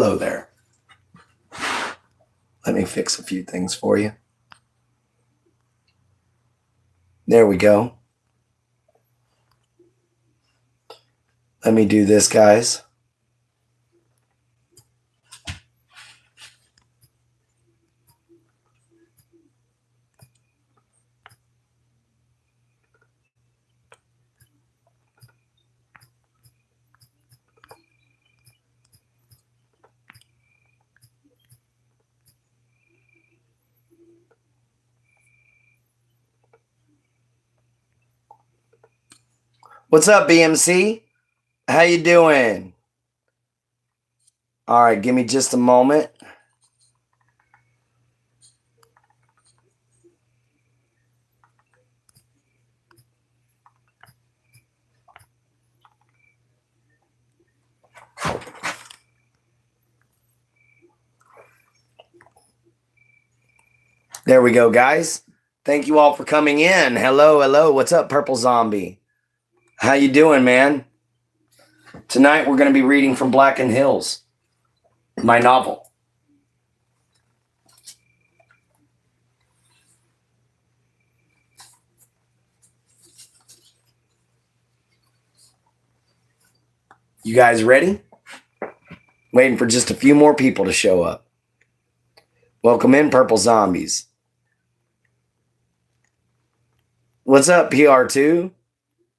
Hello there. Let me fix a few things for you. There we go. Let me do this, guys. What's up, BMC? How you doing? All right, give me just a moment. There we go, guys. Thank you all for coming in. Hello, hello. What's up, Purple Zombie? How you doing, man? Tonight we're going to be reading from Blackenedhills, my novel. You guys ready? Waiting for just a few more people to show up. Welcome in, Purple Zombies. What's up, PR2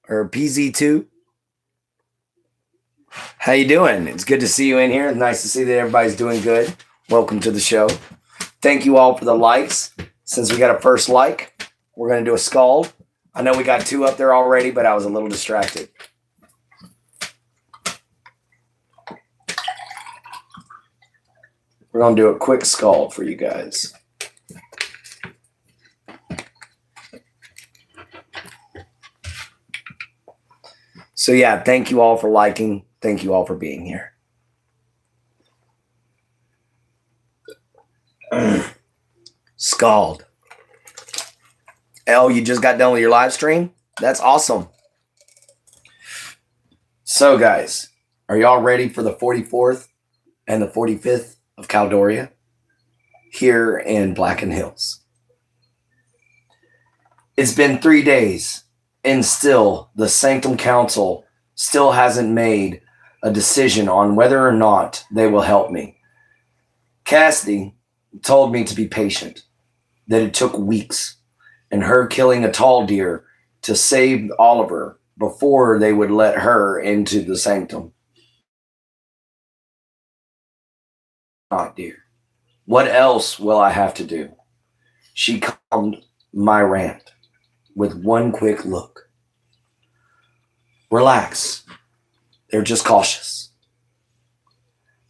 or PZ2? How you doing? It's good to see you in here. It's nice to see that everybody's doing good. Welcome to the show. Thank you all for the likes. Since we got a first like, we're going to do a scald. I know we got 2 up there already, but I was a little distracted. We're going to do a quick scald for you guys. So yeah, thank you all for liking. Thank you all for being here. Scald. Oh, you just got done with your live stream? That's awesome. So guys, are y'all ready for the 44th and the 45th of Caldoria here in Blackenedhills? It's been 3 days and still the Sanctum Council still hasn't made a decision on whether or not they will help me. Cassidy told me to be patient, that it took weeks and her killing a tall deer to save Oliver before they would let her into the sanctum. Not dear. What else will I have to do? She calmed my rant with one quick look. Relax. They're just cautious.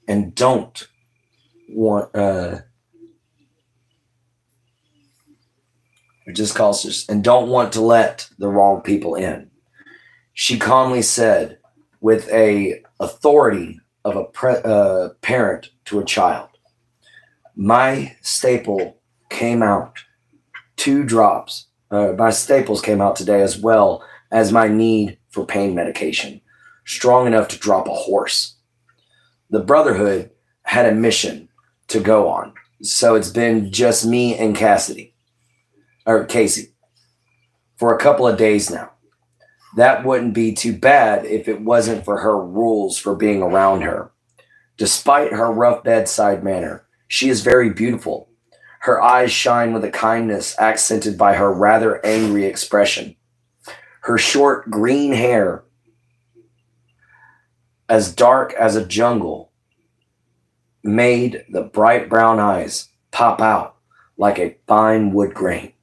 And don't want they're just cautious and don't want to let the wrong people in. She calmly said with a authority of a parent to a child. My staple came out 2 drops. My staples came out today as well as my need for pain medication, strong enough to drop a horse. The Brotherhood had a mission to go on, so it's been just me and Casey, for a couple of days now. That wouldn't be too bad if it wasn't for her rules for being around her. Despite her rough bedside manner, she is very beautiful. Her eyes shine with a kindness accented by her rather angry expression. Her short green hair, as dark as a jungle, made the bright brown eyes pop out like a fine wood grain.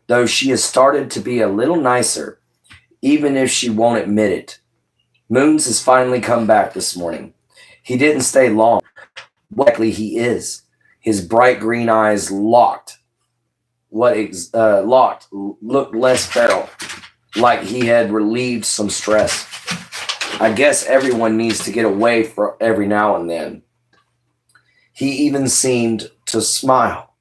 Though she has started to be a little nicer, even if she won't admit it. Moons has finally come back this morning. He didn't stay long. Likely he is. His bright green eyes looked less feral, like he had relieved some stress. I guess everyone needs to get away for every now and then. He even seemed to smile.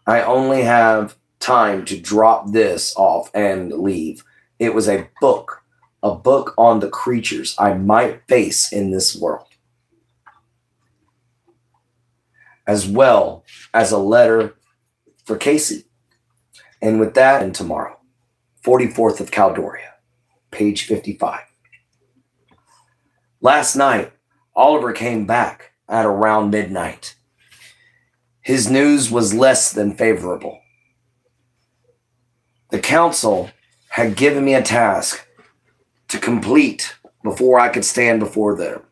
I only have time to drop this off and leave. It was a book on the creatures I might face in this world. as well as a letter for Casey. And with that, and tomorrow, 44th of Caldoria, page 55. Last night, Oliver came back at around midnight. His news was less than favorable. The council had given me a task to complete before I could stand before them.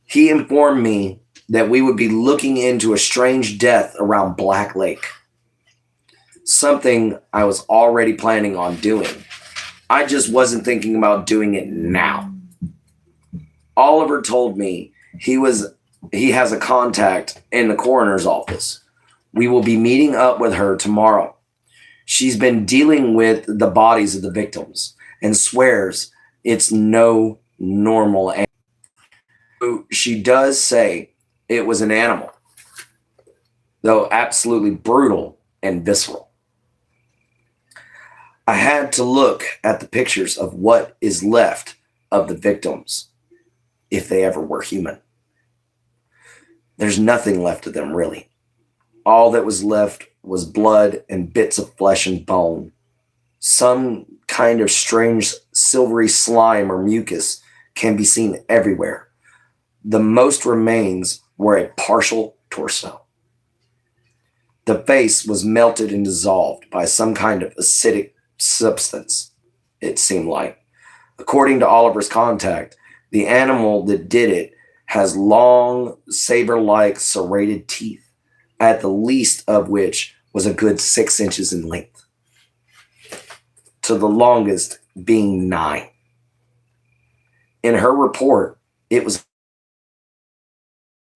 He informed me that we would be looking into a strange death around Black Lake, something I was already planning on doing. I just wasn't thinking about doing it now. Oliver told me he has a contact in the coroner's office. We will be meeting up with her tomorrow. She's been dealing with the bodies of the victims and swears it's no normal animal. She does say it was an animal, though absolutely brutal and visceral. I had to look at the pictures of what is left of the victims, if they ever were human. There's nothing left of them, really. All that was left was blood and bits of flesh and bone. Some kind of strange silvery slime or mucus can be seen everywhere. The most remains were a partial torso. The face was melted and dissolved by some kind of acidic substance, it seemed like. According to Oliver's contact, the animal that did it has long, saber-like serrated teeth, at the least of which was a good 6 inches in length, to the longest being 9. In her report, it was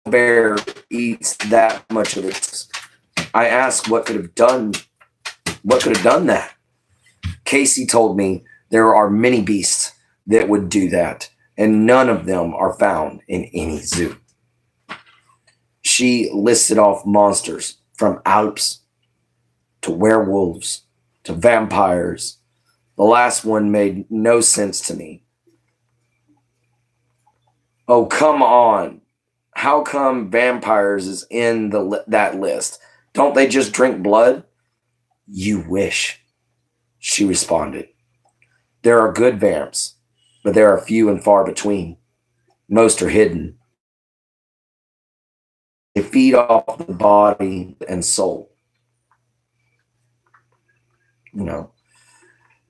bear eats that much of it. I asked what could have done that. Casey told me there are many beasts that would do that, and none of them are found in any zoo. She listed off monsters from Alps to werewolves to vampires. The last one made no sense to me. Oh, come on. How come vampires is in that list? Don't they just drink blood? You wish, she responded. There are good vamps, but there are few and far between. Most are hidden. They feed off the body and soul.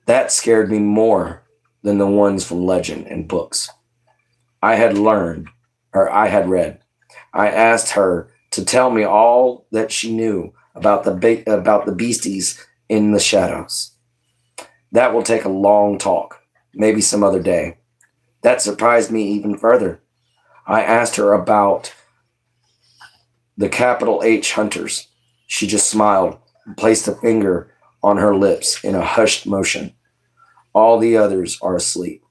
That scared me more than the ones from legend and books I had read. I asked her to tell me all that she knew about the beasties in the shadows. That will take a long talk, maybe some other day. That surprised me even further. I asked her about the capital H hunters. She just smiled and placed a finger on her lips in a hushed motion. All the others are asleep.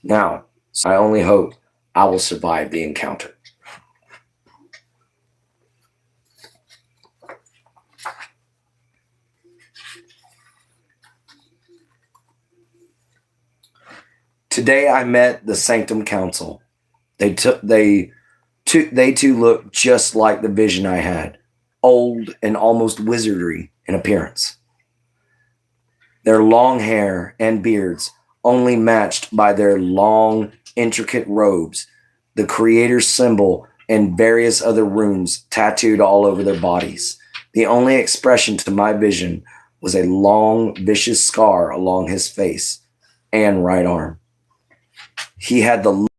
Now, I only hope I will survive the encounter. Today I met the Sanctum Council. They too looked just like the vision I had, old and almost wizardry in appearance. Their long hair and beards only matched by their long, intricate robes, the Creator's symbol, and various other runes tattooed all over their bodies. The only expression to my vision was a long, vicious scar along his face and right arm. He had the look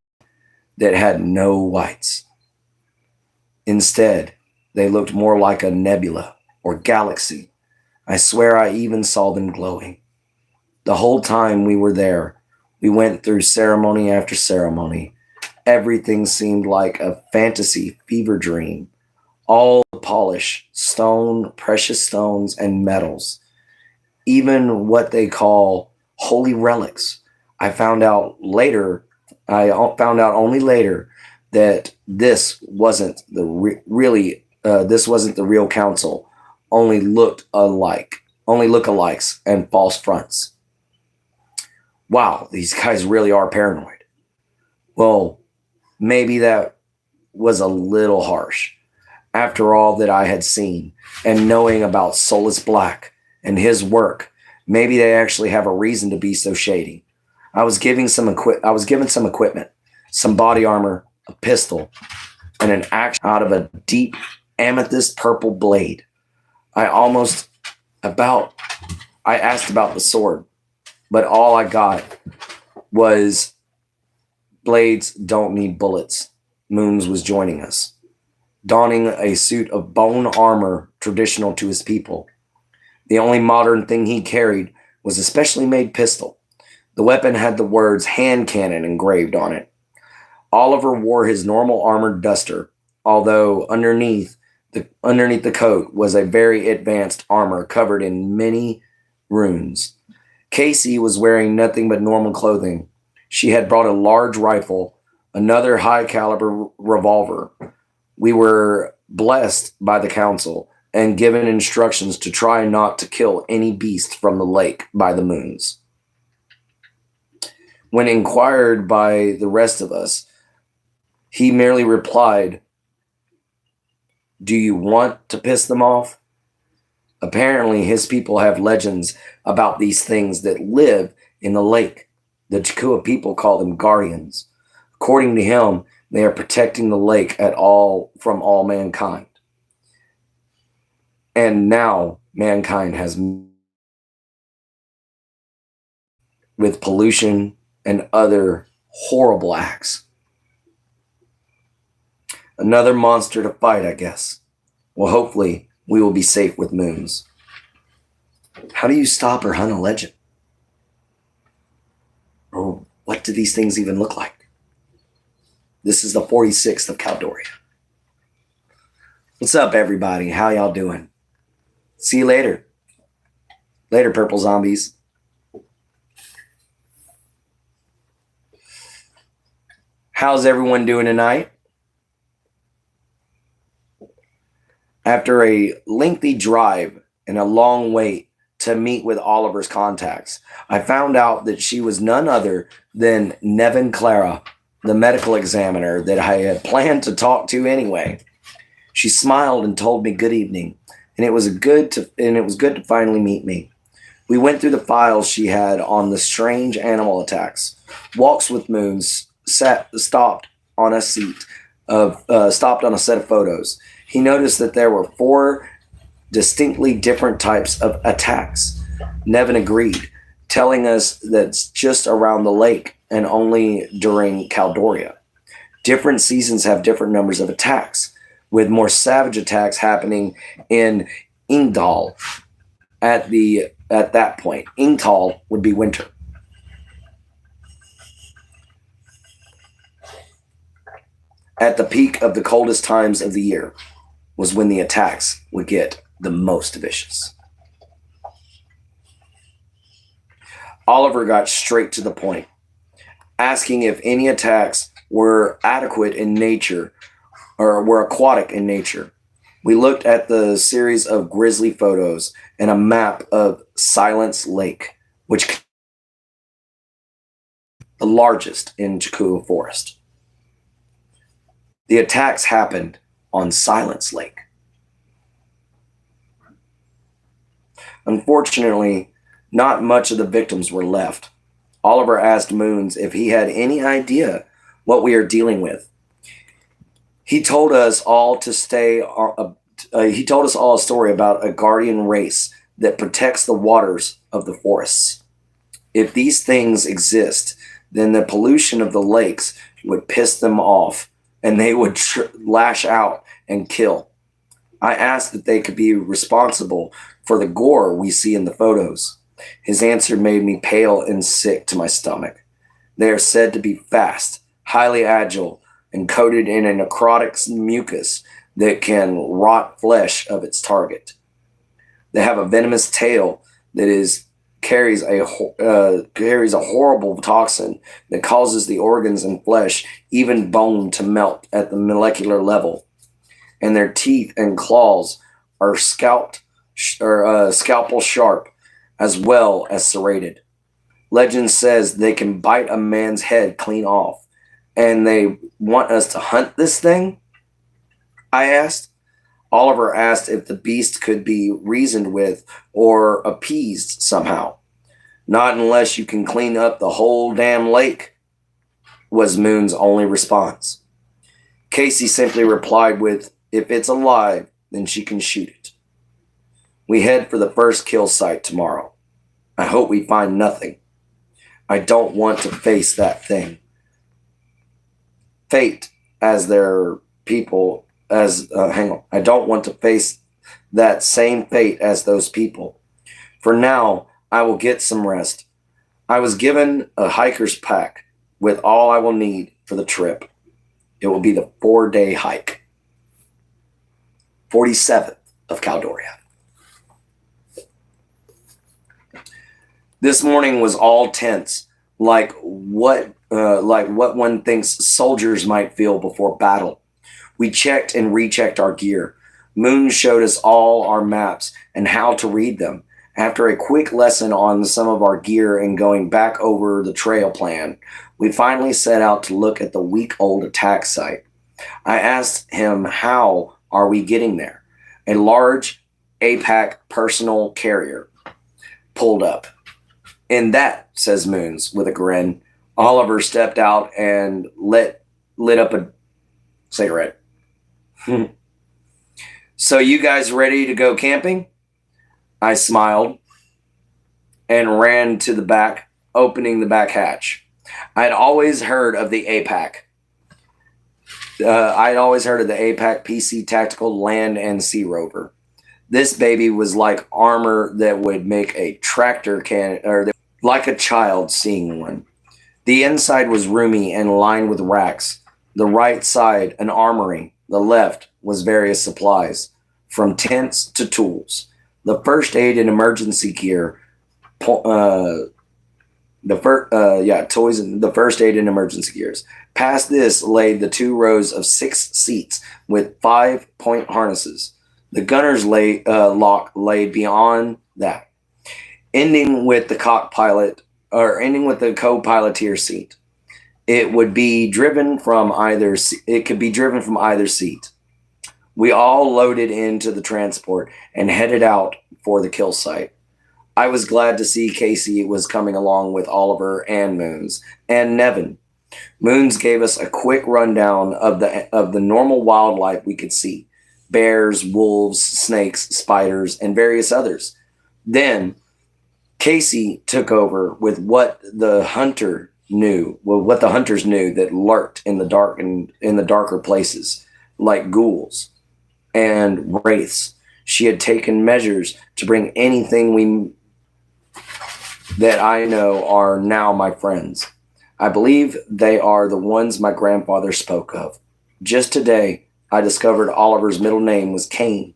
that had no whites. Instead, they looked more like a nebula or galaxy. I swear I even saw them glowing. The whole time we were there, we went through ceremony after ceremony. Everything seemed like a fantasy fever dream. All the polish, stone, precious stones, and metals. Even what they call holy relics. I found out only later that this wasn't the real council. Only lookalikes and false fronts. Wow, these guys really are paranoid. Well, maybe that was a little harsh. After all that I had seen and knowing about Solus Black and his work, maybe they actually have a reason to be so shady. I was given some equipment, some body armor, a pistol, and an axe out of a deep amethyst purple blade. I asked about the sword, but all I got was blades don't need bullets. Moons was joining us, donning a suit of bone armor traditional to his people. The only modern thing he carried was a specially made pistol. The weapon had the words hand cannon engraved on it. Oliver wore his normal armored duster, although underneath the coat was a very advanced armor covered in many runes. Casey was wearing nothing but normal clothing. She had brought a large rifle, another high-caliber revolver. We were blessed by the council and given instructions to try not to kill any beast from the lake by the moons. When inquired by the rest of us, he merely replied, "Do you want to piss them off?" Apparently, his people have legends about these things that live in the lake. The Chakua people call them guardians. According to him, they are protecting the lake from all mankind. And now mankind has, with pollution and other horrible acts. Another monster to fight, I guess. Well, hopefully we will be safe with moons. How do you stop or hunt a legend? Or what do these things even look like? This is the 46th of Caldoria. What's up, everybody? How y'all doing? See you later. Later, purple zombies. How's everyone doing tonight? After a lengthy drive and a long wait to meet with Oliver's contacts, I found out that she was none other than Nevin Clara, the medical examiner that I had planned to talk to anyway. She smiled and told me good evening, and it was good to finally meet me. We went through the files she had on the strange animal attacks, walks with moons, stopped on a set of photos. He noticed that there were 4 distinctly different types of attacks. Nevin agreed, telling us that's just around the lake and only during Caldoria. Different seasons have different numbers of attacks, with more savage attacks happening in Ingdal at that point. Ingtal would be winter. At the peak of the coldest times of the year was when the attacks would get the most vicious. Oliver got straight to the point, asking if any attacks were adequate in nature or were aquatic in nature. We looked at the series of grisly photos and a map of Silence Lake, which the largest in Chakua Forest. The attacks happened on Silence Lake. Unfortunately, not much of the victims were left. Oliver asked Moons if he had any idea what we are dealing with. He told us all a story about a guardian race that protects the waters of the forests. If these things exist, then the pollution of the lakes would piss them off, and they would lash out and kill. I asked if they could be responsible for the gore we see in the photos. His answer made me pale and sick to my stomach. They are said to be fast, highly agile, and coated in a necrotic mucus that can rot flesh of its target. They have a venomous tail that carries a horrible toxin that causes the organs and flesh, even bone, to melt at the molecular level. And their teeth and claws are scalpel sharp, as well as serrated. Legend says they can bite a man's head clean off, and they want us to hunt this thing? I asked. Oliver asked if the beast could be reasoned with or appeased somehow. Not unless you can clean up the whole damn lake, was Moon's only response. Casey simply replied with, if it's alive, then she can shoot it. We head for the first kill site tomorrow. I hope we find nothing. I don't want to face that thing. Fate as their people, I don't want to face that same fate as those people. For now, I will get some rest. I was given a hiker's pack with all I will need for the trip. It will be the 4-day hike. 47th of Caledoria. This morning was all tense, like what one thinks soldiers might feel before battle. We checked and rechecked our gear. Moon showed us all our maps and how to read them. After a quick lesson on some of our gear and going back over the trail plan, we finally set out to look at the week-old attack site. I asked him, how are we getting there? A large APAC personal carrier pulled up. In that, says Moons with a grin. Oliver stepped out and lit up a cigarette. So you guys ready to go camping? I smiled and ran to the back, opening the back hatch. I'd always heard of the APAC. PC Tactical Land and Sea Rover. This baby was like armor that would make a tractor like a child seeing one. The inside was roomy and lined with racks. The right side, an armory. The left was various supplies, from tents to tools. The first aid and emergency gear, toys and the first aid and emergency gears. Past this laid the 2 rows of 6 seats with 5-point harnesses. The gunner's lock laid beyond that, ending with the co-piloteer seat. It could be driven from either seat. We all loaded into the transport and headed out for the kill site. I was glad to see Casey was coming along with Oliver and Moons and Nevin. Moons gave us a quick rundown of the normal wildlife we could see: bears, wolves, snakes, spiders, and various others. Then Casey took over with what the hunters knew that lurked in the dark and in the darker places, like ghouls and wraiths. She had taken measures to bring anything that I know are now my friends. I believe they are the ones my grandfather spoke of. Just today, I discovered Oliver's middle name was Cain.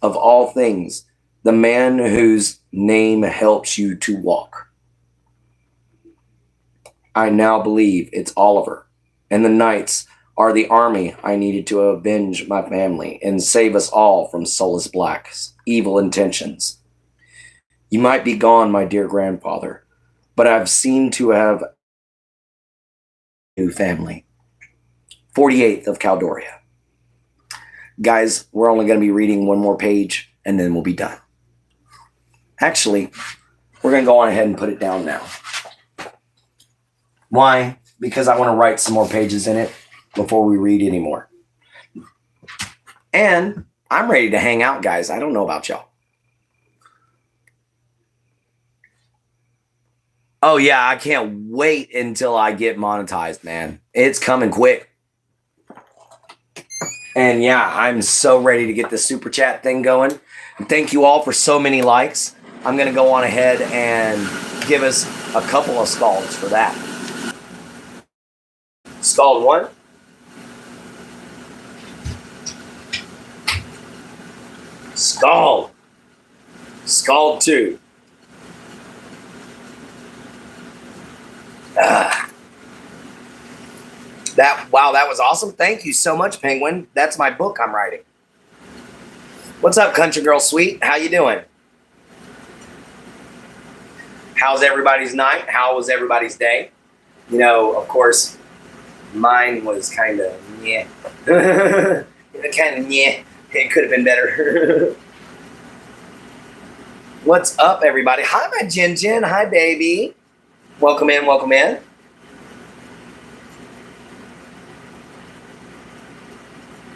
Of all things, the man whose name helps you to walk. I now believe it's Oliver, and the knights are the army I needed to avenge my family and save us all from Solus Black's evil intentions. You might be gone, my dear grandfather, but I've seemed to have a new family. 48th of Caledoria. Guys, we're only going to be reading one more page, and then we'll be done. Actually, we're going to go on ahead and put it down now. Why? Because I want to write some more pages in it before we read anymore. And I'm ready to hang out, guys. I don't know about y'all. Oh, yeah, I can't wait until I get monetized, man. It's coming quick. And yeah, I'm so ready to get the super chat thing going. And thank you all for so many likes. I'm going to go on ahead and give us a couple of scalds for that. Scald 1. Scald. Scald 2. That was awesome. Thank you so much, Penguin. That's my book I'm writing. What's up, Country Girl Sweet? How you doing? How's everybody's night? How was everybody's day? You know, of course, mine was kind of, yeah. Kind of, yeah, it could have been better. What's up, everybody? Hi, my Jin Jin. Hi, baby. Welcome in, welcome in.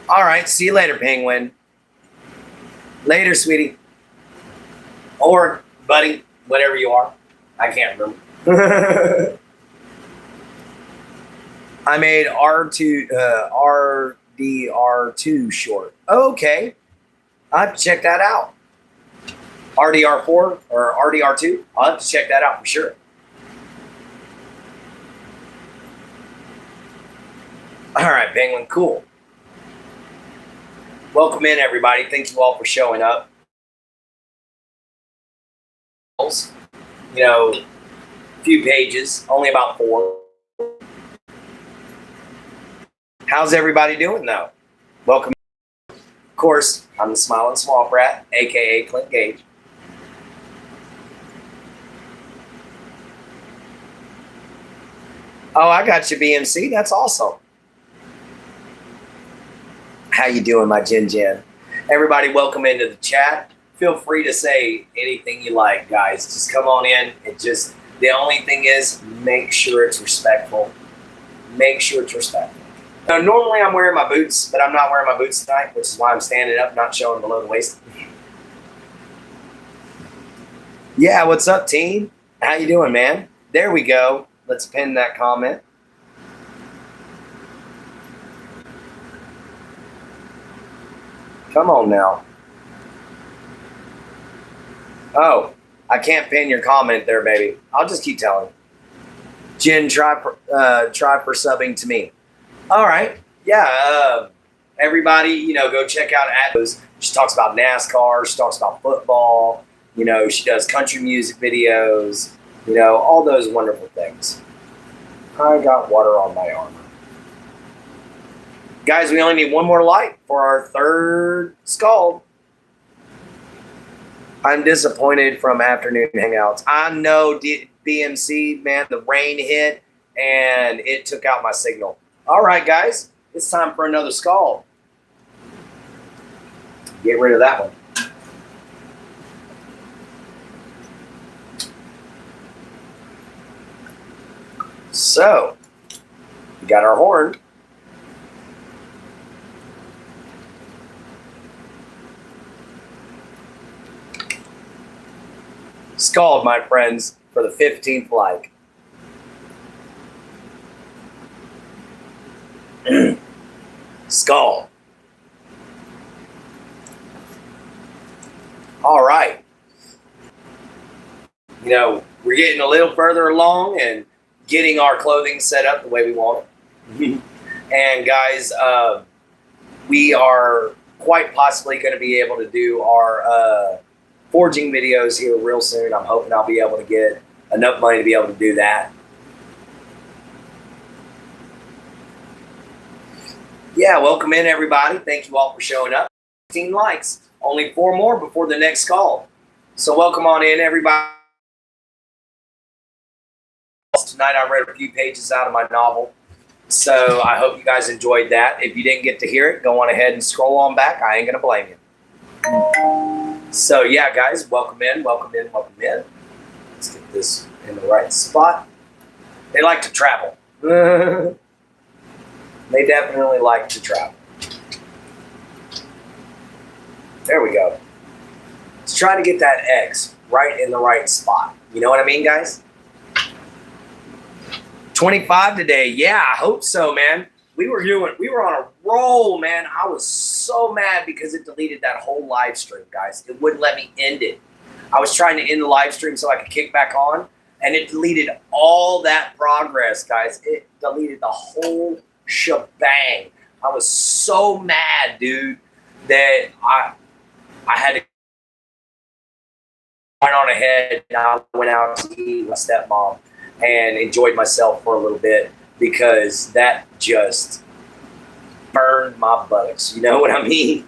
All right, see you later, Penguin. Later, sweetie. Or, buddy, whatever you are. I can't remember. I made RDR2 short. Okay. I'll have to check that out. RDR4 or RDR2. I'll have to check that out for sure. All right, Penguin, cool. Welcome in, everybody. Thank you all for showing up. You know, a few pages, only about 4. How's everybody doing, though? Welcome. Of course, I'm the Smiling Swamp Rat, a.k.a. Clint Gage. Oh, I got you, BMC. That's awesome. How you doing, my Jin Jin? Everybody, welcome into the chat. Feel free to say anything you like, guys. Just come on in. The only thing is, make sure it's respectful. Make sure it's respectful. Now, normally I'm wearing my boots, but I'm not wearing my boots tonight, which is why I'm standing up, not showing below the waist. Yeah, what's up, team? How you doing, man? There we go. Let's pin that comment. Come on now. Oh, I can't pin your comment there, baby. I'll just keep telling. Jen, try for subbing to me. All right. Yeah. Everybody, go check out Atlas. She talks about NASCAR. She talks about football. She does country music videos. All those wonderful things. I got water on my armor. Guys, we only need one more light for our 3rd Scald. I'm disappointed from afternoon hangouts. I know, BMC, man, the rain hit and it took out my signal. All right, guys, it's time for another Scald. Get rid of that one. So, we got our horn. Scald, my friends, for the 15th like. Scald. All right. We're getting a little further along and getting our clothing set up the way we want it. And guys, we are quite possibly going to be able to do our forging videos here real soon. I'm hoping I'll be able to get enough money to be able to do that. Yeah, welcome in, everybody. Thank you all for showing up. 15 likes. Only 4 more before the next call. So welcome on in, everybody. Tonight I read a few pages out of my novel. So I hope you guys enjoyed that. If you didn't get to hear it, go on ahead and scroll on back. I ain't going to blame you. So yeah, guys, welcome in, welcome in, welcome in. Let's get this in the right spot. They like to travel. They definitely like to travel. There we go. Let's try to get that X right in the right spot. You know what I mean, guys? 25 today. Yeah, I hope so, man. We were on a roll, man. I was so mad because it deleted that whole live stream, guys. It wouldn't let me end it. I was trying to end the live stream so I could kick back on, and it deleted all that progress, guys. It deleted the whole shebang. I was so mad, dude, that I had to went on ahead and I went out to eat with my stepmom and enjoyed myself for a little bit because that just burned my buttocks. You know what I mean?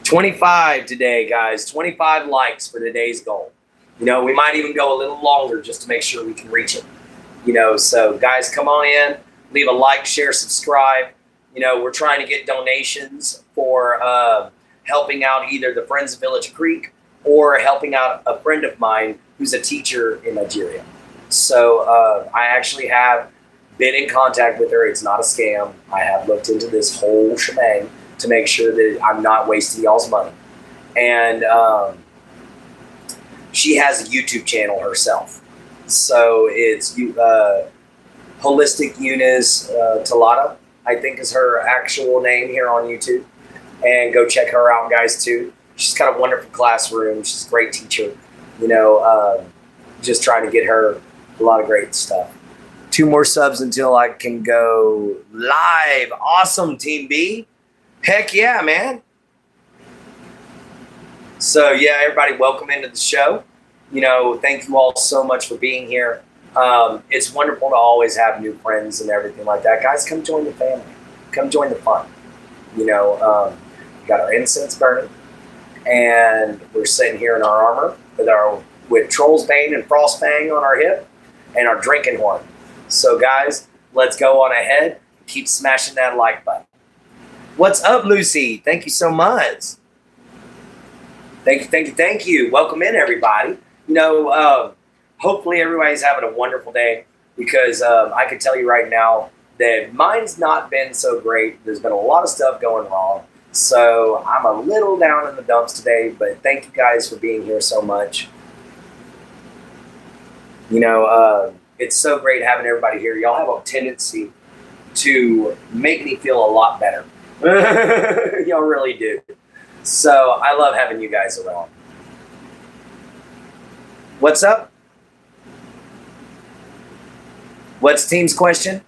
25 today, guys. 25 likes for today's goal. We might even go a little longer just to make sure we can reach it. So guys, come on in, leave a like, share, subscribe. We're trying to get donations for helping out either the Friends of Village Creek or helping out a friend of mine who's a teacher in Nigeria. So I actually have been in contact with her. It's not a scam. I have looked into this whole shebang to make sure that I'm not wasting y'all's money. And she has a YouTube channel herself. So it's Holistic Eunice Talata, I think is her actual name here on YouTube. And go check her out, guys, too. She's got a wonderful classroom. She's a great teacher. Just trying to get her a lot of great stuff. 2 more subs until I can go live. Awesome, Team B. Heck yeah, man. So, yeah, everybody, welcome into the show. Thank you all so much for being here. It's wonderful to always have new friends and everything like that. Guys, come join the family. Come join the fun. We got our incense burning, and we're sitting here in our armor with Troll's Bane and Frostfang on our hip and our drinking horn. So, guys, let's go on ahead. Keep smashing that like button. What's up, Lucy? Thank you so much. Thank you. Welcome in, everybody. Hopefully everybody's having a wonderful day, because I can tell you right now that mine's not been so great. There's been a lot of stuff going wrong. So I'm a little down in the dumps today, but thank you guys for being here so much. It's so great having everybody here. Y'all have a tendency to make me feel a lot better. Y'all really do. So I love having you guys around. What's up? What's team's question?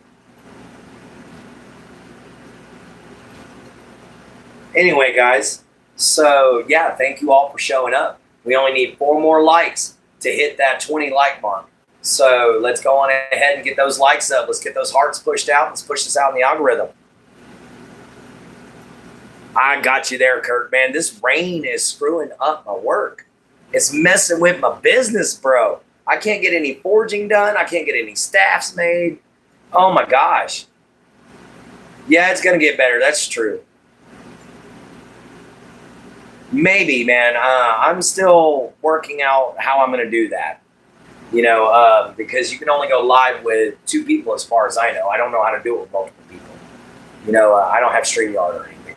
Anyway, guys, so yeah, thank you all for showing up. We only need 4 more likes to hit that 20 like mark. So let's go on ahead and get those likes up. Let's get those hearts pushed out. Let's push this out in the algorithm. I got you there, Kurt. Man, this rain is screwing up my work. It's messing with my business, bro. I can't get any forging done. I can't get any staffs made. Oh, my gosh. Yeah, it's going to get better. That's true. Maybe, man. I'm still working out how I'm going to do that. Because you can only go live with 2 people as far as I know. I don't know how to do it with multiple people. I don't have StreamYard or anything.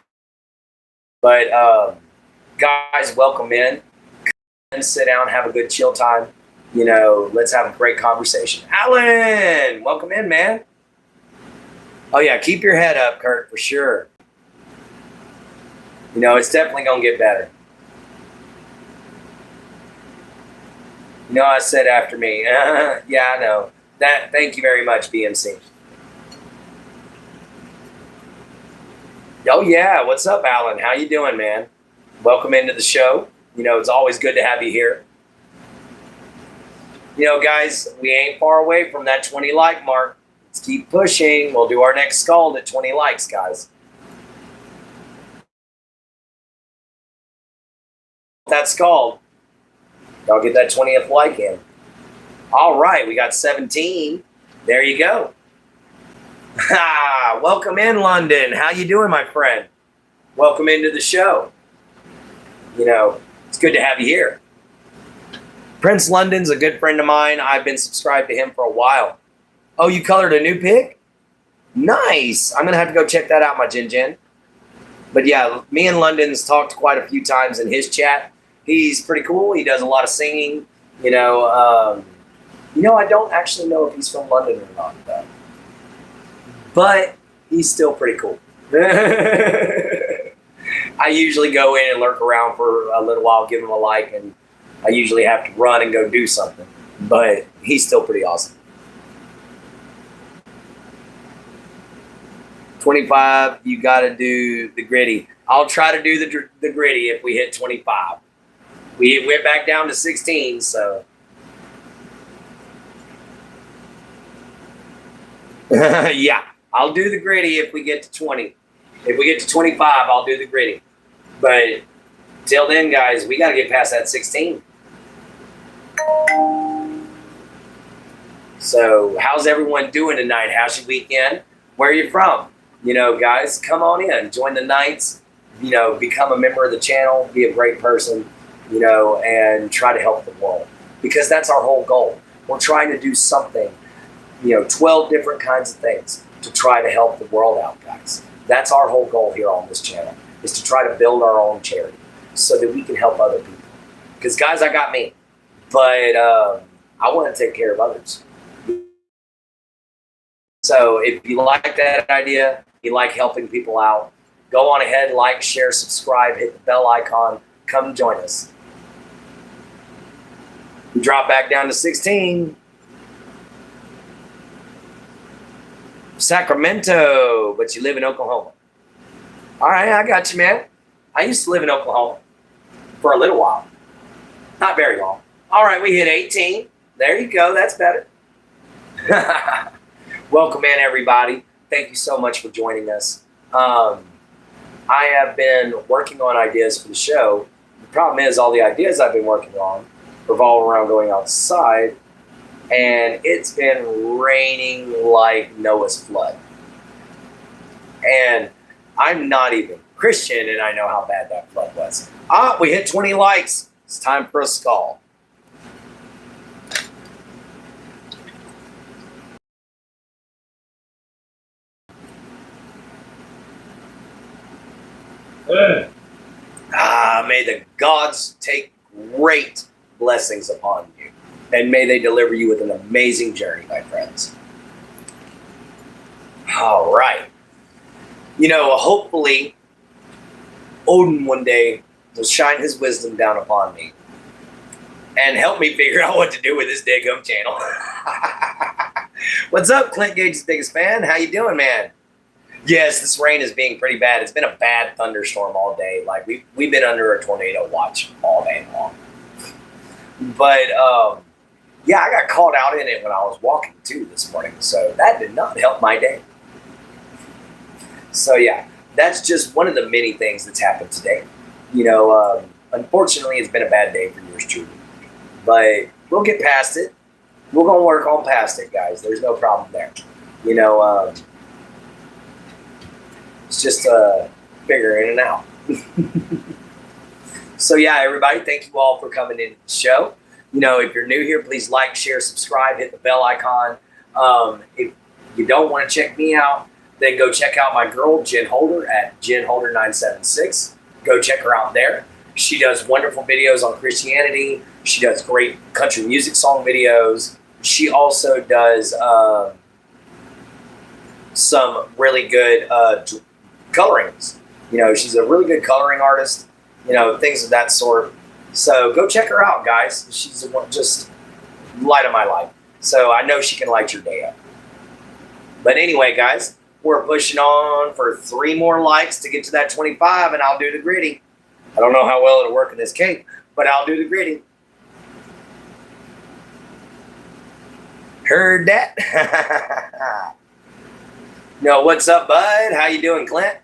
But, guys, welcome in. Come and sit down, have a good chill time. Let's have a great conversation. Alan, welcome in, man. Oh, yeah, keep your head up, Kurt, for sure. It's definitely going to get better. I said after me. Yeah, I know. Thank you very much, BMC. Oh, yeah. What's up, Alan? How you doing, man? Welcome into the show. It's always good to have you here. Guys, we ain't far away from that 20 like mark. Let's keep pushing. We'll do our next scald at 20 likes, guys. That scald. Y'all get that 20th like in. All right, we got 17. There you go. Welcome in, London. How you doing, my friend? Welcome into the show. It's good to have you here. Prince London's a good friend of mine. I've been subscribed to him for a while. Oh, you colored a new pic? Nice. I'm going to have to go check that out, my Jin. But yeah, me and London's talked quite a few times in his chat. He's pretty cool. He does a lot of singing. I don't actually know if he's from London or not, though. But he's still pretty cool. I usually go in and lurk around for a little while, give him a like, and I usually have to run and go do something. But he's still pretty awesome. 25, you got to do the gritty. I'll try to do the gritty if we hit 25. We went back down to 16, so. Yeah, I'll do the gritty if we get to 20. If we get to 25, I'll do the gritty. But till then, guys, we got to get past that 16. So how's everyone doing tonight? How's your weekend? Where are you from? You know, guys, come on in, join the nights, you know, become a member of the channel, be a great person, you know, and try to help the world, because that's our whole goal. We're trying to do something, you know, 12 different kinds of things to try to help the world out, guys. That's our whole goal here on this channel, is to try to build our own charity so that we can help other people. Because, guys, I got me, but I want to take care of others. So if you like that idea, you like helping people out, go on ahead, like, share, subscribe, hit the bell icon, come join us. We drop back down to 16. Sacramento, but you live in Oklahoma. All right, I got you, man. I used to live in Oklahoma for a little while. Not very long. All right, we hit 18. There you go. That's better. Welcome in, everybody. Thank you so much for joining us. I have been working on ideas for the show. The problem is all the ideas I've been working on revolve around going outside, and it's been raining like Noah's flood. And I'm not even Christian, and I know how bad that flood was. We hit 20 likes. It's time for a skull. May the gods take great blessings upon you, and may they deliver you with an amazing journey, my friends. All right. You know, hopefully, Odin one day will shine his wisdom down upon me and help me figure out what to do with this daggum channel. What's up, Clint Gage's biggest fan? How you doing, man? Yes, this rain is being pretty bad. It's been a bad thunderstorm all day. Like, we've been under a tornado watch all day long. But, yeah, I got caught out in it when I was walking, too, this morning. So that did not help my day. So, yeah, that's just one of the many things that's happened today. You know, unfortunately, it's been a bad day for yours truly. But we'll get past it. We're going to work on past it, guys. There's no problem there. You know, it's just figuring it out. So, yeah, everybody, thank you all for coming into the show. You know, if you're new here, please like, share, subscribe, hit the bell icon. If you don't want to check me out, then go check out my girl, Jen Holder, at JenHolder976. Go check her out there. She does wonderful videos on Christianity. She does great country music song videos. She also does some really good colorings. You know, she's a really good coloring artist, you know, things of that sort. So go check her out, guys. She's just light of my life. So I know she can light your day up. But anyway, guys, we're pushing on for 3 more likes to get to that 25, and I'll do the gritty. I don't know how well it'll work in this cake, but I'll do the gritty. Heard that? No, what's up, bud? How you doing, Clint?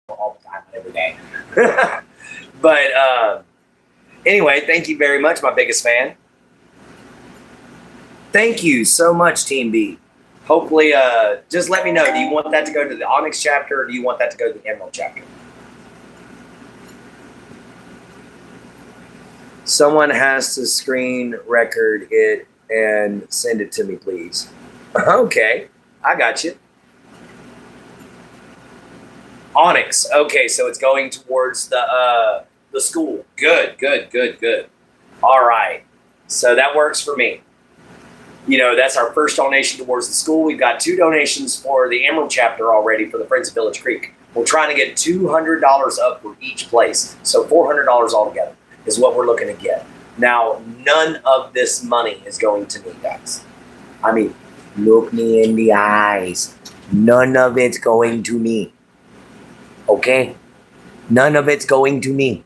All the time, every day. But anyway, thank you very much, my biggest fan. Thank you so much, Team B. Hopefully, just let me know. Do you want that to go to the Onyx chapter, or do you want that to go to the Emerald chapter? Someone has to screen record it and send it to me, please. Okay, I got you. Onyx. Okay, so it's going towards the school. Good, good, good, good. All right, so that works for me. You know, that's our first donation towards the school. We've got 2 donations for the Emerald chapter already for the Friends of Village Creek. We're trying to get $200 up for each place, so $400 altogether is what we're looking to get. Now, none of this money is going to me, guys. I mean, look me in the eyes. None of it's going to me. Okay? None of it's going to me.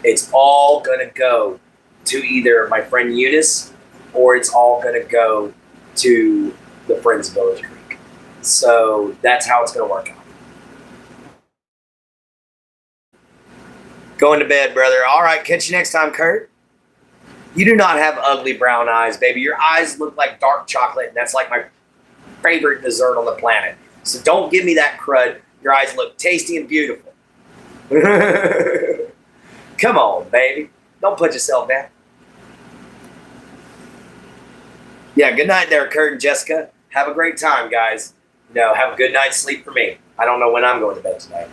It's all going to go to either my friend Eunice, or it's all going to go to the Friends of Village Creek. So that's how it's going to work out. Going to bed, brother. All right, catch you next time, Kurt. You do not have ugly brown eyes, baby. Your eyes look like dark chocolate, and that's like my favorite dessert on the planet. So don't give me that crud. Your eyes look tasty and beautiful. Come on, baby. Don't put yourself down. Yeah, good night there, Kurt and Jessica. Have a great time, guys. Have a good night's sleep for me. I don't know when I'm going to bed tonight.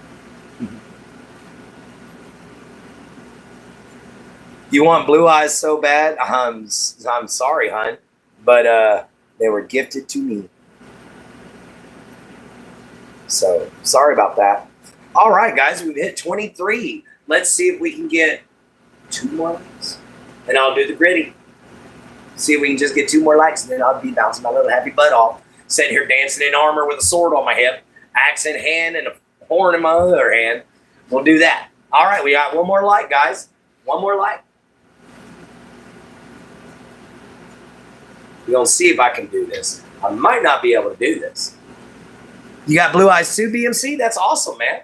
You want blue eyes so bad? I'm sorry, hon, but they were gifted to me. So sorry about that. All right, guys, we've hit 23. Let's see if we can get 2 more likes, and I'll do the gritty. See if we can just get 2 more likes, and then I'll be bouncing my little happy butt off, sitting here dancing in armor with a sword on my hip, axe in hand, and a horn in my other hand. We'll do that. All right, we got 1 more like, guys. 1 more like. We're going to see if I can do this. I might not be able to do this. You got blue eyes too, BMC? That's awesome, man.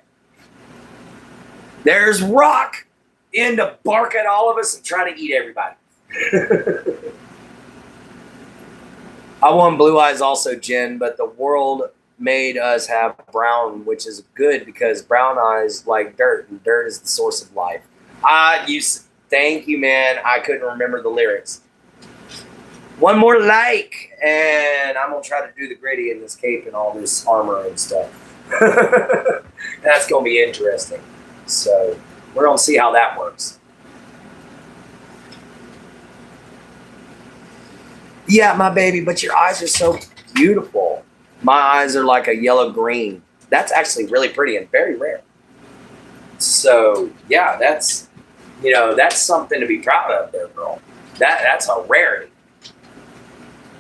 There's Rock in to bark at all of us and try to eat everybody. I want blue eyes also, Jen, but the world made us have brown, which is good because brown eyes like dirt, and dirt is the source of life. Thank you, man. I couldn't remember the lyrics. 1 more like, and I'm going to try to do the gritty in this cape and all this armor and stuff. That's going to be interesting. So we're going to see how that works. Yeah, my baby, but your eyes are so beautiful. My eyes are like a yellow green. That's actually really pretty and very rare. So, yeah, that's something to be proud of there, girl. That's a rarity.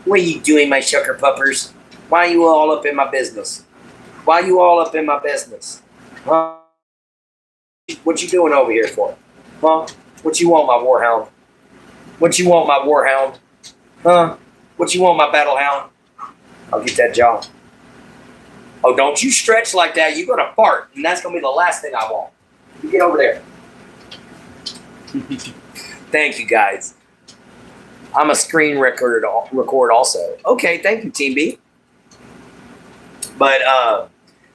What are you doing, my sugar puppers? Why are you all up in my business? Why are you all up in my business? Huh? What you doing over here for? Huh? What you want, my warhound? What you want, my warhound? Huh? What you want, my battle hound? I'll get that jaw. Oh, don't you stretch like that. You're going to fart, and that's going to be the last thing I want. You get over there. Thank you, guys. I'm a screen record also. Okay, thank you, Team B. But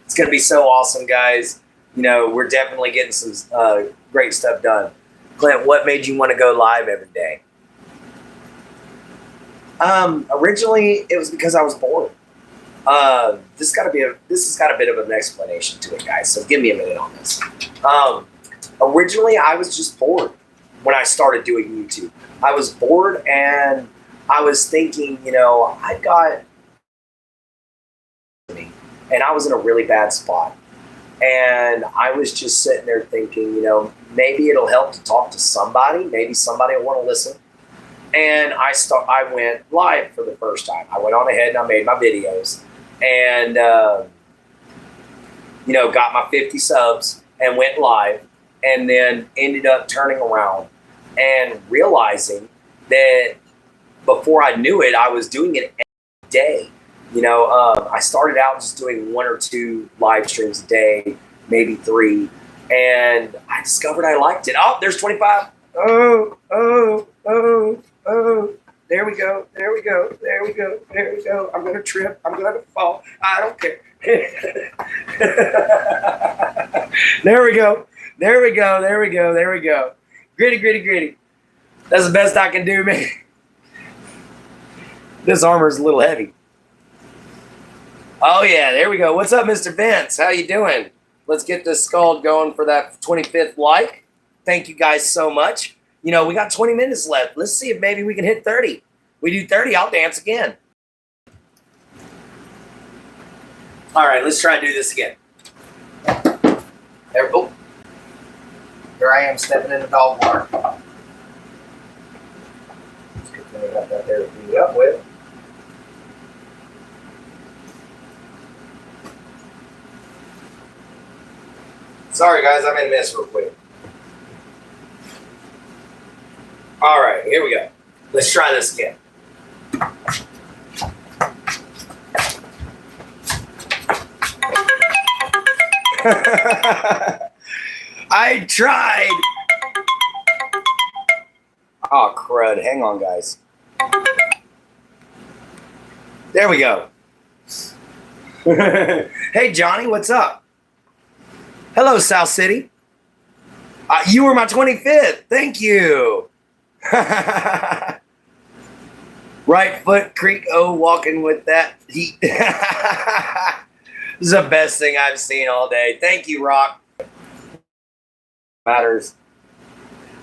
it's going to be so awesome, guys. We're definitely getting some great stuff done. Clint, what made you want to go live every day? Originally, it was because I was bored. This has got a bit of an explanation to it, guys. So give me a minute on this. Originally, I was just bored when I started doing YouTube. I was bored and I was thinking, I got, and I was in a really bad spot. And I was just sitting there thinking, maybe it'll help to talk to somebody. Maybe somebody will want to listen. And I went live for the first time. I went on ahead and I made my videos and, got my 50 subs and went live and then ended up turning around and realizing that before I knew it, I was doing it every day. I started out just doing 1 or 2 live streams a day, maybe 3. And I discovered I liked it. Oh, there's 25. Oh. There we go. I'm going to trip. I'm going to fall. I don't care. There we go. Gritty. That's the best I can do, man. This armor is a little heavy. Oh, yeah, there we go. What's up, Mr. Vince? How you doing? Let's get this skull going for that 25th like. Thank you guys so much. We got 20 minutes left. Let's see if maybe we can hit 30. We do 30, I'll dance again. All right, let's try to do this again. There I am stepping in the dog water. Let's get that there to clean it up with. Sorry, guys, I made a mess real quick. All right, here we go. Let's try this again. I tried. Oh, crud. Hang on, guys. There we go. Hey, Johnny, what's up? Hello, South City. You were my 25th. Thank you. Right foot creek. Oh, walking with that heat. This is the best thing I've seen all day. Thank you, Rock. Matters.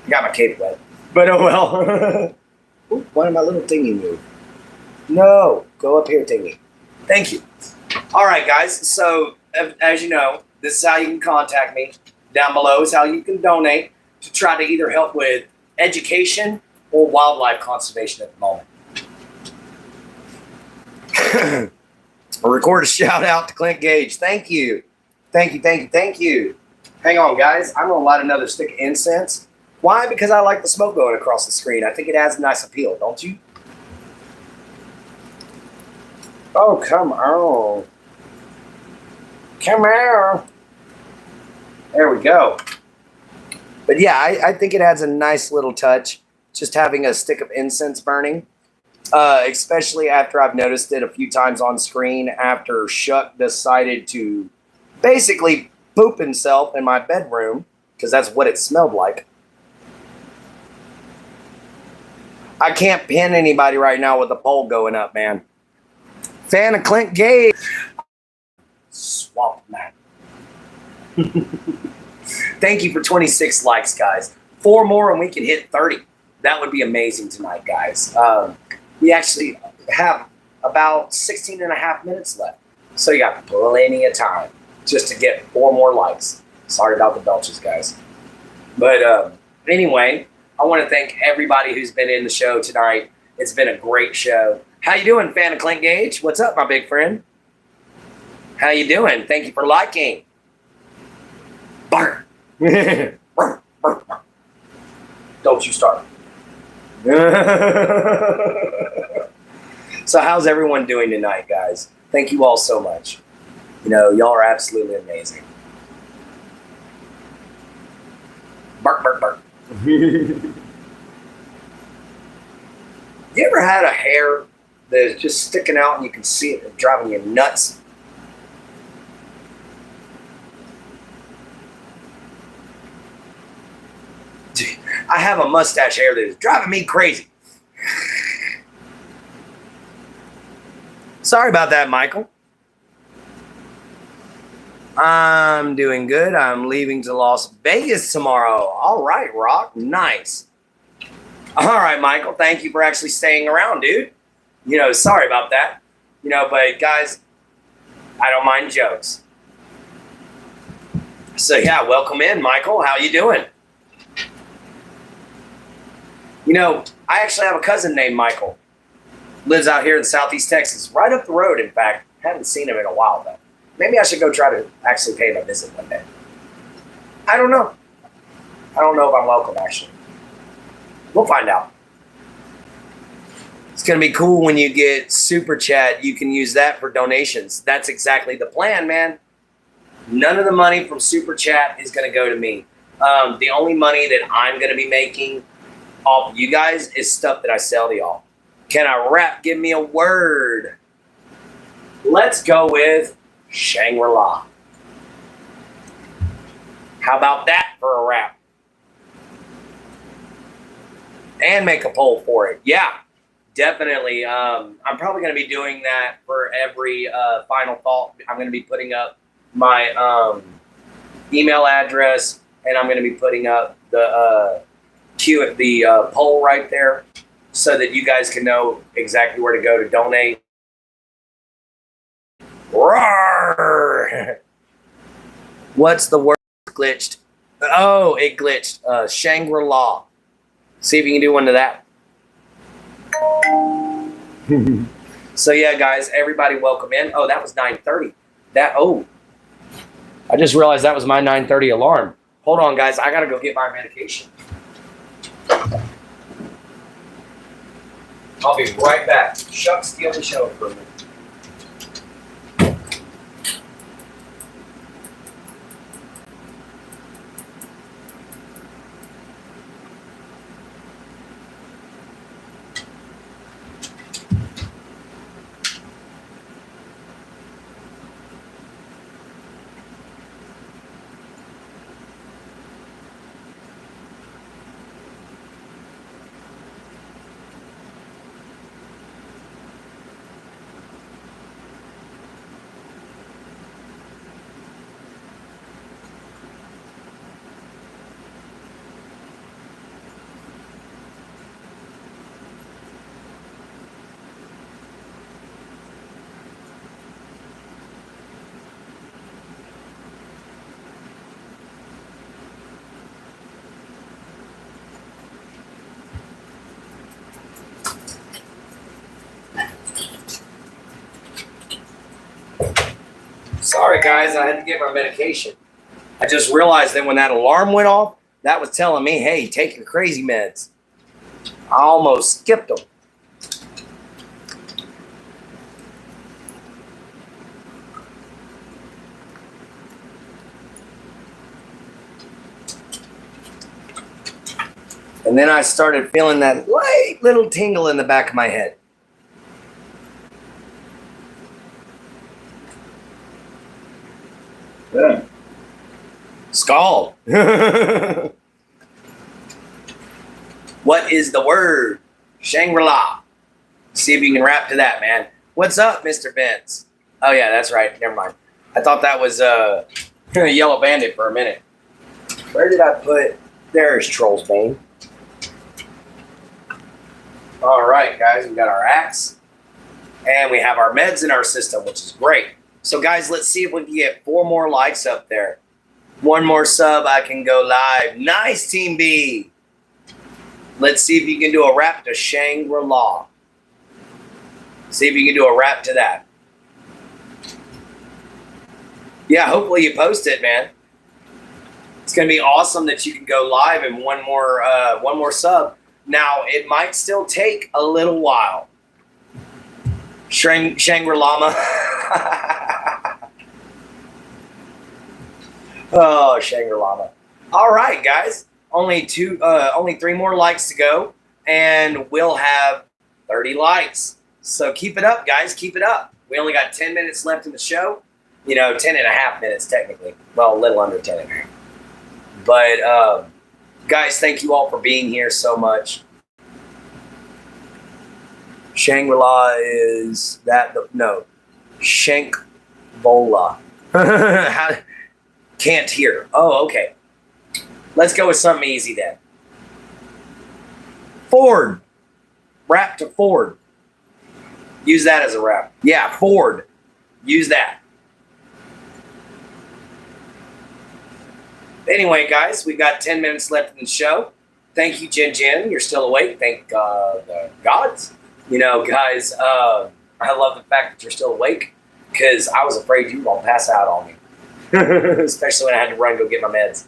I got my cape wet. But oh well. Ooh, why did my little thingy move? No. Go up here, thingy. Thank you. All right, guys. So, as you know, this is how you can contact me. Down below is how you can donate to try to either help with education or wildlife conservation at the moment. I'll record a shout out to Clint Gage. Thank you. Thank you, thank you, thank you. Hang on, guys. I'm going to light another stick of incense. Why? Because I like the smoke going across the screen. I think it adds a nice appeal, don't you? Oh, come on. Come on. There we go. But yeah, I think it adds a nice little touch, just having a stick of incense burning. Especially after I've noticed it a few times on screen after Shuck decided to basically poop himself in my bedroom, because that's what it smelled like. I can't pin anybody right now with the poll going up, man. Fan of Clint Gage. Swamp man. Thank you for 26 likes, guys. 4 more and we can hit 30. That would be amazing tonight, guys. We actually have about 16 and a half minutes left. So you got plenty of time just to get 4 more likes. Sorry about the belches, guys. But anyway, I want to thank everybody who's been in the show tonight. It's been a great show. How you doing, fan of Clint Gage? What's up, my big friend? How you doing? Thank you for liking. Bark. Don't you start. So how's everyone doing tonight, guys? Thank you all so much. You know, y'all are absolutely amazing. Bark, bark, bark. You ever had a hair that is just sticking out and you can see it driving you nuts? I have a mustache hair that is driving me crazy. Sorry about that, Michael. I'm doing good. I'm leaving to Las Vegas tomorrow. All right, Rock. Nice. All right, Michael. Thank you for actually staying around, dude. You know, sorry about that. You know, but guys, I don't mind jokes. So yeah, welcome in, Michael. How you doing? You know, I actually have a cousin named Michael. Lives out here in Southeast Texas, right up the road, in fact. Haven't seen him in a while, though. Maybe I should go try to actually pay him a visit one day. I don't know. I don't know if I'm welcome, actually. We'll find out. It's going to be cool when you get Super Chat. You can use that for donations. That's exactly the plan, man. None of the money from Super Chat is going to go to me. The only money that I'm going to be making off of you guys is stuff that I sell to y'all. Can I rap? Give me a word. Let's go with Shangri-La. How about that for a rap? And make a poll for it. Yeah, definitely. I'm probably going to be doing that for every final thought. I'm going to be putting up my email address, and I'm going to be putting up the poll right there so that you guys can know exactly where to go to donate. Roar! What's the word glitched? Oh, it glitched. Shangri-La. See if you can do one to that. So yeah, guys, everybody welcome in. Oh, that was 9:30. I just realized that was my 9:30 alarm. Hold on, guys. I got to go get my medication. I'll be right back. Shuck, steal the show for a minute. right, guys, I had to get my medication. I just realized that when that alarm went off, that was telling me, hey, take your crazy meds. I almost skipped them. And then I started feeling that light little tingle in the back of my head. Yeah. Skull. What is the word? Shangri-La. See if you can rap to that, man. What's up, Mr. Vince? Oh, yeah, that's right. Never mind. I thought that was a Yellow Bandit for a minute. Where did I put? There's Troll's Bane. All right, guys, we got our axe. And we have our meds in our system, which is great. So, guys, let's see if we can get 4 more likes up there. 1 more sub, I can go live. Nice, Team B. Let's see if you can do a rap to Shangri-La. See if you can do a rap to that. Yeah, hopefully you post it, man. It's going to be awesome that you can go live and 1 more sub. Now, it might still take a little while. Shangri-La. Oh, Shangri-La. All right, guys. Only 3 more likes to go, and we'll have 30 likes. So keep it up, guys. Keep it up. We only got 10 minutes left in the show. 10 and a half minutes, technically. Well, a little under 10 and a half. But, guys, thank you all for being here so much. Shangri-La is that? No. Shankvola. Can't hear. Oh, okay. Let's go with something easy then. Ford. Rap to Ford. Use that as a rap. Yeah, Ford. Use that. Anyway, guys, we've got 10 minutes left in the show. Thank you, Jen Jen. You're still awake. Thank the gods. Guys, I love the fact that you're still awake because I was afraid you were going to pass out on me. Especially when I had to run and go get my meds.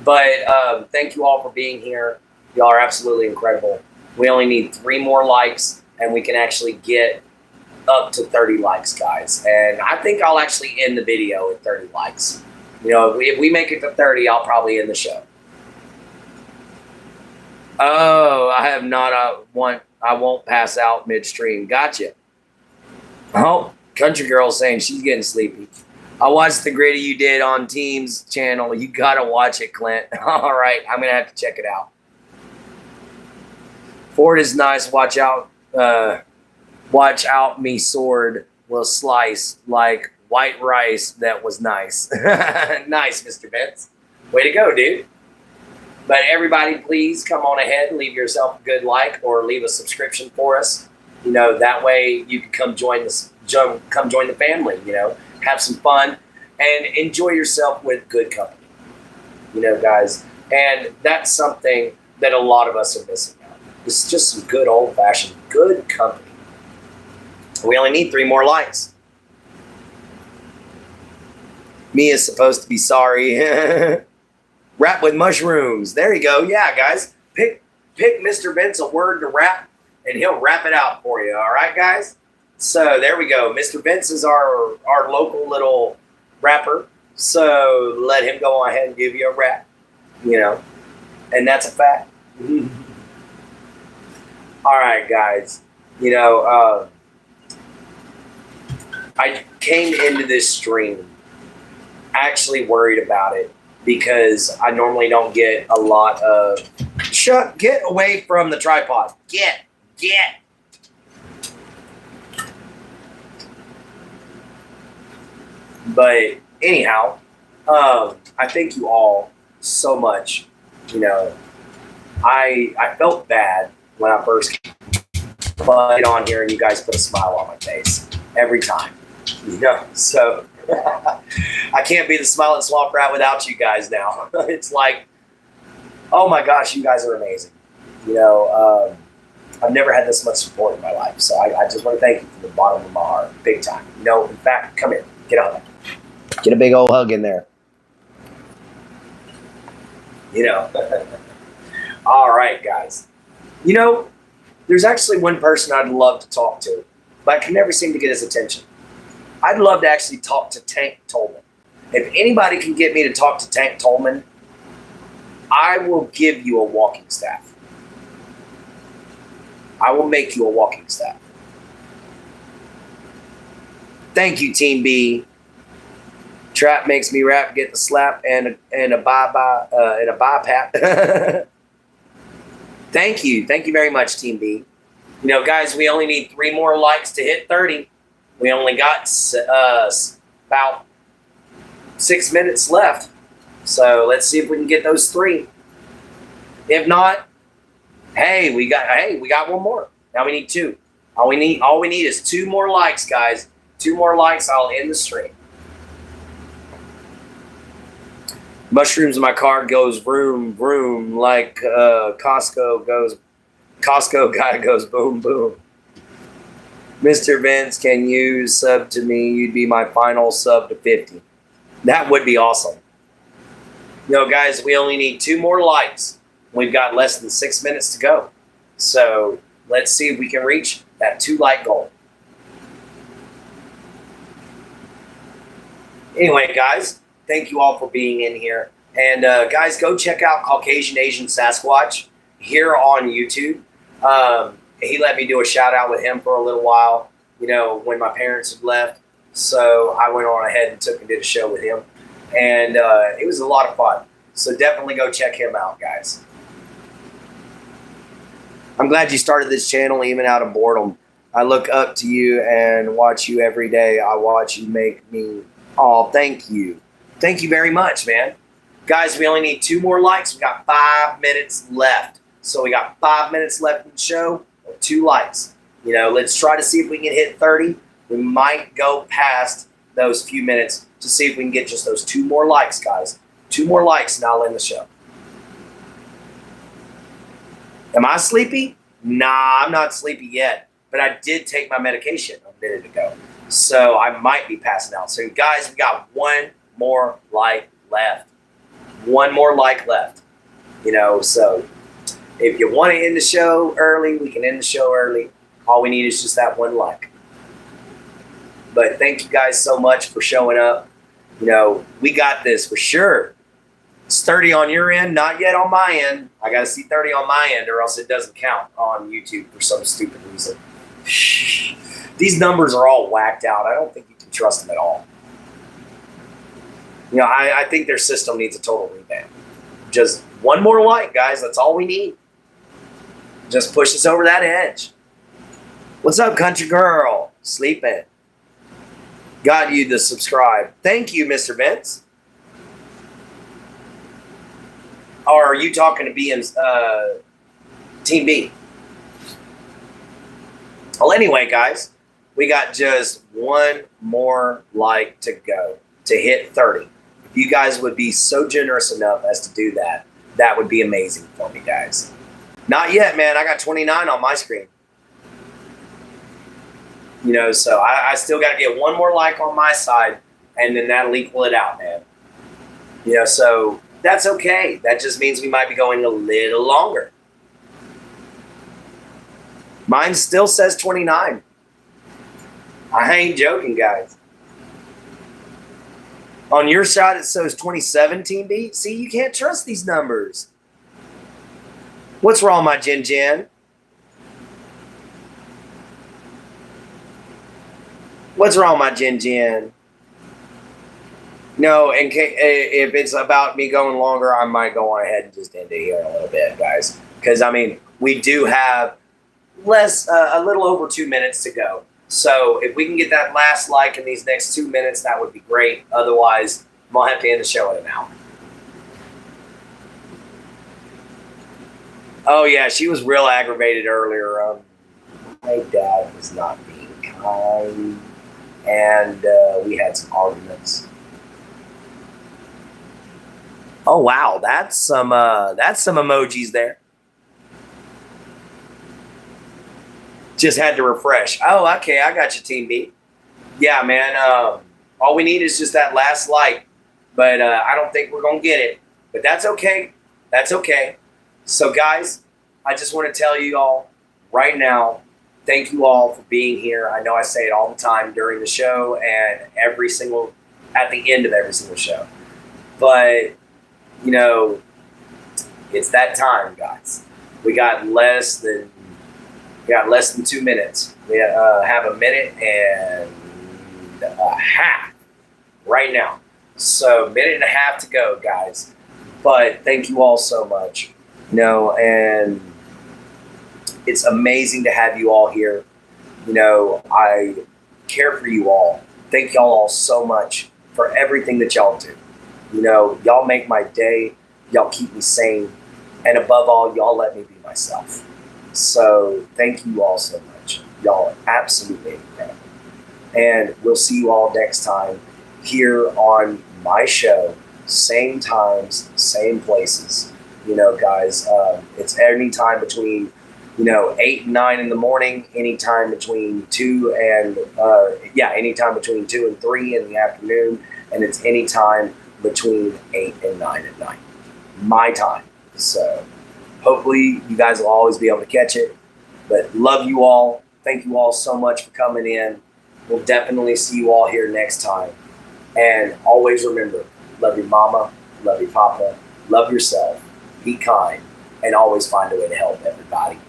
But thank you all for being here. Y'all are absolutely incredible. We only need 3 more likes, and we can actually get up to 30 likes, guys. And I think I'll actually end the video at 30 likes. If we make it to 30, I'll probably end the show. Oh, I have not I won't pass out midstream. Gotcha. Oh, Country Girl saying she's getting sleepy. I watched the gritty you did on Team's channel. You gotta watch it, Clint. All right, I'm gonna have to check it out. Ford is nice. Watch out. Watch out, me sword will slice like white rice. That was nice. Nice, Mr. Vince. Way to go, dude. But everybody, please come on ahead and leave yourself a good like or leave a subscription for us. That way you can come join the family. Have some fun and enjoy yourself with good company. Guys, and that's something that a lot of us are missing out. It's just some good old-fashioned good company. We only need 3 more likes. Me is supposed to be sorry. Rap with mushrooms. There you go. Yeah, guys. Pick Mr. Vince a word to rap, and he'll rap it out for you. All right, guys? So there we go. Mr. Vince is our local little rapper. So let him go ahead and give you a rap. And that's a fact. All right, guys. I came into this stream actually worried about it because I normally don't get a lot of... Get away from the tripod. Get. But anyhow, I thank you all so much. I felt bad when I first got on here and you guys put a smile on my face every time. So I can't be the Smiling Swamp Rat without you guys now. It's like, oh my gosh, you guys are amazing. I've never had this much support in my life. So I just want to thank you from the bottom of my heart, big time. In fact, come here, get on. Get a big old hug in there. You know. All right, guys. You know, there's actually one person I'd love to talk to, but I can never seem to get his attention. I'd love to actually talk to Tank Tolman. If anybody can get me to talk to Tank Tolman, I will give you a walking staff. I will make you a walking staff. Thank you, Team B. Trap makes me rap, get the slap, and a bye and a bye pat. Thank you very much, Team B. You know, guys, we only need 3 more likes to hit 30. We only got about 6 minutes left, so let's see if we can get those 3. If not, hey, we got 1 more. Now we need 2. All we need is 2 more likes, guys. 2 more likes, I'll end the stream. Mushrooms in my car goes vroom, vroom, like Costco guy goes boom, boom. Mr. Vince, can you sub to me? You'd be my final sub to 50. That would be awesome. You know, guys, we only need 2 more likes. We've got less than 6 minutes to go. So let's see if we can reach that 2 like goal. Anyway, guys, thank you all for being in here. And guys, go check out Caucasian Asian Sasquatch here on YouTube. He let me do a shout out with him for a little while, you know, when my parents had left. So I went on ahead and did a show with him. And it was a lot of fun. So definitely go check him out, guys. I'm glad you started this channel even out of boredom. I look up to you and watch you every day. I watch you make me. Oh, thank you. Thank you very much, man. Guys, we only need 2 more likes. We got 5 minutes left. So we got 5 minutes left in the show, 2 likes. You know, let's try to see if we can hit 30. We might go past those few minutes to see if we can get just those 2 more likes, guys. 2 more likes and I'll end the show. Am I sleepy? Nah, I'm not sleepy yet. But I did take my medication a minute ago. So I might be passing out. So guys, we got 1 more like left. 1 more like left. You know, so if you want to end the show early, we can end the show early. All we need is just that 1 like. But thank you guys so much for showing up. You know, we got this for sure. It's 30 on your end, not yet on my end. I got to see 30 on my end or else it doesn't count on YouTube for some stupid reason. These numbers are all whacked out. I don't think you can trust them at all. You know, I think their system needs a total revamp. Just 1 more like, guys. That's all we need. Just push us over that edge. What's up, country girl? Sleeping. Got you to subscribe. Thank you, Mr. Vince. Or are you talking to BM's Team B? Well, anyway, guys, we got just 1 more like to go to hit 30. If you guys would be so generous enough as to do that, that would be amazing for me, guys. Not yet, man. I got 29 on my screen. You know, so I still got to get 1 more like on my side, and then that'll equal it out, man. You know, so that's okay. That just means we might be going a little longer. Mine still says 29. I ain't joking, guys. On your side, it says 27, Team B. See, you can't trust these numbers. What's wrong, my Jin Jin? What's wrong, my Jin Jin? No, if it's about me going longer, I might go on ahead and just end it here in a little bit, guys. Because, I mean, we do have a little over 2 minutes to go. So if we can get that last like in these next 2 minutes, that would be great. Otherwise, I'm going to have to end the show in an hour. Oh, yeah, she was real aggravated earlier. My dad was not being kind, and we had some arguments. Oh, wow, that's some emojis there. Just had to refresh. Oh, okay, I got you, Team B. Yeah, man. All we need is just that last like. But I don't think we're going to get it. But that's okay. That's okay. So, guys, I just want to tell you all right now, thank you all for being here. I know I say it all the time during the show and at the end of every single show. But, you know, it's that time, guys. We got less than 2 minutes. We have a minute and a half right now. So, minute and a half to go, guys. But thank you all so much. And it's amazing to have you all here. I care for you all. Thank y'all all so much for everything that y'all do. Y'all make my day. Y'all keep me sane. And above all, y'all let me be myself. So thank you all so much. Y'all are absolutely incredible. And we'll see you all next time here on my show. Same times, same places. Guys, it's any time between, 8 and 9 in the morning, anytime between 2 and, anytime between 2 and 3 in the afternoon, and it's anytime between 8 and 9 at night. My time. So hopefully you guys will always be able to catch it. But love you all. Thank you all so much for coming in. We'll definitely see you all here next time. And always remember, love your mama, love your papa, love yourself, be kind, and always find a way to help everybody.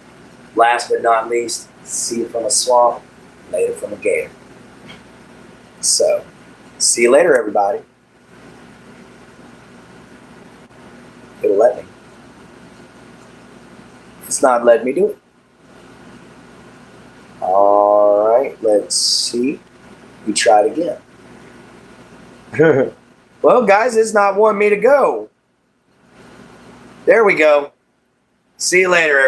Last but not least, see you from a swamp, later from a gator. So, see you later, everybody. It'll let me. It's not letting me do it. All right, let's see. We try it again. Well, guys, it's not wanting me to go. There we go. See you later, everybody.